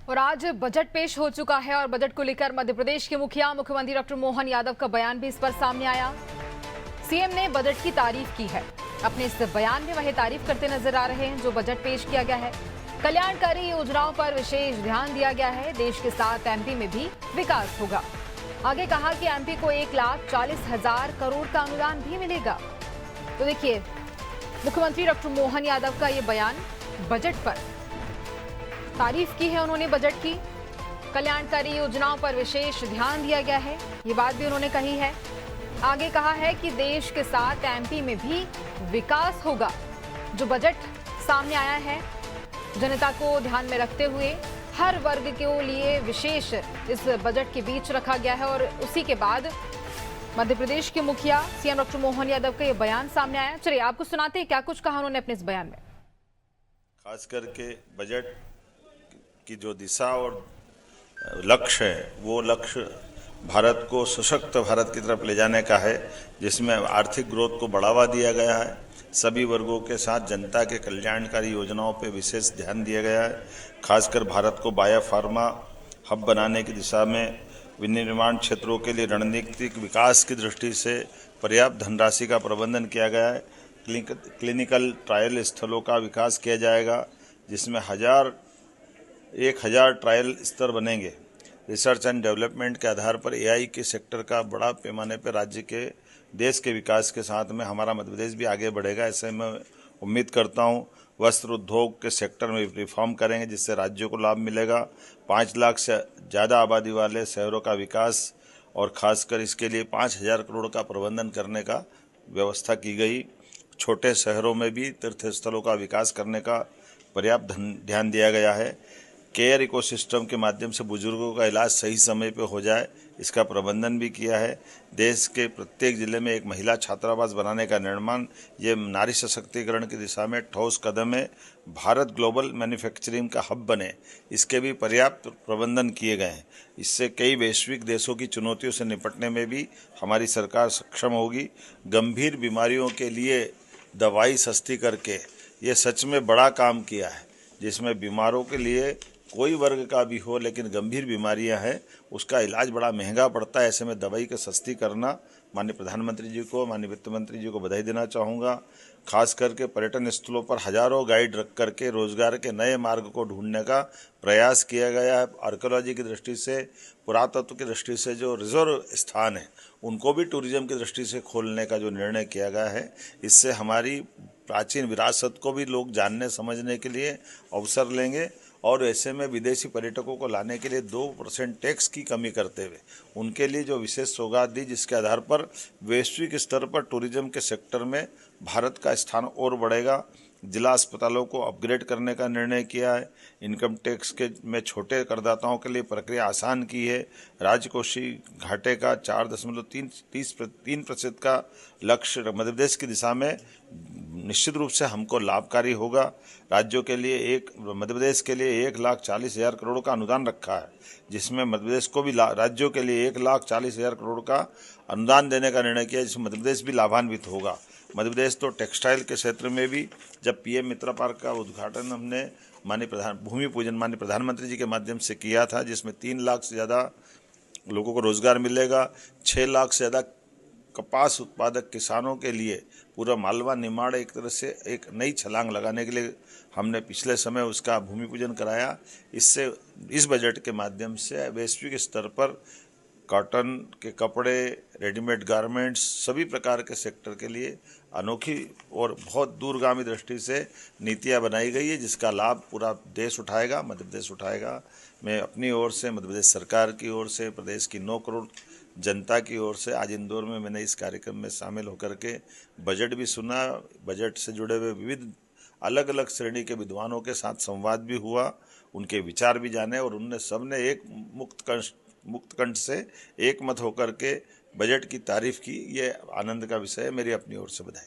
और आज बजट पेश हो चुका है और बजट को लेकर मध्य प्रदेश के मुख्यमंत्री डॉक्टर मोहन यादव का बयान भी इस पर सामने आया। सीएम ने बजट की तारीफ की है। अपने इस बयान में वह तारीफ करते नजर आ रहे हैं जो बजट पेश किया गया है। कल्याणकारी योजनाओं पर विशेष ध्यान दिया गया है। देश के साथ एमपी में भी विकास होगा। आगे कहा कि एमपी को 1,40,000 करोड़ का अनुदान भी मिलेगा। तो देखिए, मुख्यमंत्री डॉक्टर मोहन यादव का ये बयान बजट पर तारीफ की है उन्होंने। बजट की कल्याणकारी योजनाओं पर विशेष ध्यान दिया गया है, ये बात भी उन्होंने कही है। आगे कहा है कि देश के साथ एमपी में भी विकास होगा। जो बजट सामने आया है जनता को ध्यान में रखते हुए हर वर्ग के लिए विशेष इस बजट के बीच रखा गया है। और उसी के बाद मध्य प्रदेश के मुखिया सीएम डॉक्टर मोहन यादव का ये बयान सामने आया। चलिए आपको सुनाते हैं क्या कुछ कहा उन्होंने अपने इस बयान में। खास करके बजट की जो दिशा और लक्ष्य है वो लक्ष्य भारत को सशक्त भारत की तरफ ले जाने का है, जिसमें आर्थिक ग्रोथ को बढ़ावा दिया गया है। सभी वर्गों के साथ जनता के कल्याणकारी योजनाओं पर विशेष ध्यान दिया गया है। खासकर भारत को बायोफार्मा हब बनाने की दिशा में विनिर्माण क्षेत्रों के लिए रणनीतिक विकास की दृष्टि से पर्याप्त धनराशि का प्रबंधन किया गया है। क्लिनिकल ट्रायल स्थलों का विकास किया जाएगा, जिसमें 1,000 ट्रायल स्तर बनेंगे। रिसर्च एंड डेवलपमेंट के आधार पर एआई के सेक्टर का बड़ा पैमाने पर राज्य के देश के विकास के साथ में हमारा मध्य प्रदेश भी आगे बढ़ेगा, ऐसे मैं उम्मीद करता हूं। वस्त्र उद्योग के सेक्टर में रिफॉर्म करेंगे, जिससे राज्यों को लाभ मिलेगा। 5 लाख से ज़्यादा आबादी वाले शहरों का विकास और खासकर इसके लिए 5,000 करोड़ का प्रबंधन करने का व्यवस्था की गई। छोटे शहरों में भी तीर्थ स्थलों का विकास करने का पर्याप्त ध्यान दिया गया है। केयर इकोसिस्टम के माध्यम से बुजुर्गों का इलाज सही समय पर हो जाए, इसका प्रबंधन भी किया है। देश के प्रत्येक जिले में एक महिला छात्रावास बनाने का निर्माण, ये नारी सशक्तिकरण की दिशा में ठोस कदम है। भारत ग्लोबल मैन्युफैक्चरिंग का हब बने, इसके भी पर्याप्त प्रबंधन किए गए हैं। इससे कई वैश्विक देशों की चुनौतियों से निपटने में भी हमारी सरकार सक्षम होगी। गंभीर बीमारियों के लिए दवाई सस्ती करके ये सच में बड़ा काम किया है, जिसमें बीमारों के लिए कोई वर्ग का भी हो लेकिन गंभीर बीमारियां हैं, उसका इलाज बड़ा महंगा पड़ता है। ऐसे में दवाई को सस्ती करना, माननीय प्रधानमंत्री जी को, माननीय वित्त मंत्री जी को बधाई देना चाहूँगा। खास करके पर्यटन स्थलों पर हजारों गाइड रख करके रोजगार के नए मार्ग को ढूंढने का प्रयास किया गया है। आर्कियोलॉजी की दृष्टि से, पुरातत्व की दृष्टि से जो रिजर्व स्थान है उनको भी टूरिज्म की दृष्टि से खोलने का जो निर्णय किया गया है, इससे हमारी प्राचीन विरासत को भी लोग जानने समझने के लिए अवसर लेंगे। और ऐसे में विदेशी पर्यटकों को लाने के लिए 2% टैक्स की कमी करते हुए उनके लिए जो विशेष सौगात दी, जिसके आधार पर वैश्विक स्तर पर टूरिज्म के सेक्टर में भारत का स्थान और बढ़ेगा। जिला अस्पतालों को अपग्रेड करने का निर्णय किया है। इनकम टैक्स के में छोटे करदाताओं के लिए प्रक्रिया आसान की है। राजकोषीय घाटे का 4.3% का लक्ष्य मध्य प्रदेश की दिशा में निश्चित रूप से हमको लाभकारी होगा। राज्यों के लिए मध्य प्रदेश के लिए 1,40,000 करोड़ का अनुदान रखा है, जिसमें मध्य प्रदेश को भी राज्यों के लिए 1,40,000 करोड़ का अनुदान देने का निर्णय किया, जिसमें मध्य प्रदेश भी लाभान्वित होगा। मध्य प्रदेश तो टेक्सटाइल के क्षेत्र में भी, जब पीएम मित्र पार्क का उद्घाटन हमने भूमि पूजन माननीय प्रधानमंत्री जी के माध्यम से किया था, जिसमें 3 लाख से ज़्यादा लोगों को रोजगार मिलेगा। 6 लाख से ज़्यादा कपास उत्पादक किसानों के लिए पूरा मालवा निमाड़ एक तरह से एक नई छलांग लगाने के लिए हमने पिछले समय उसका भूमि पूजन कराया। इससे इस बजट के माध्यम से वैश्विक स्तर पर कॉटन के कपड़े, रेडीमेड गारमेंट्स, सभी प्रकार के सेक्टर के लिए अनोखी और बहुत दूरगामी दृष्टि से नीतियां बनाई गई है, जिसका लाभ पूरा देश उठाएगा, मध्य प्रदेश उठाएगा। मैं अपनी ओर से, मध्य प्रदेश सरकार की ओर से, प्रदेश की 9 करोड़ जनता की ओर से आज इंदौर में मैंने इस कार्यक्रम में शामिल होकर के बजट भी सुना। बजट से जुड़े हुए विविध अलग अलग श्रेणी के विद्वानों के साथ संवाद भी हुआ, उनके विचार भी जाने, और उनने सबने एक मुक्त कंठ से एक मत होकर के बजट की तारीफ की। ये आनंद का विषय है। मेरी अपनी ओर से बधाई।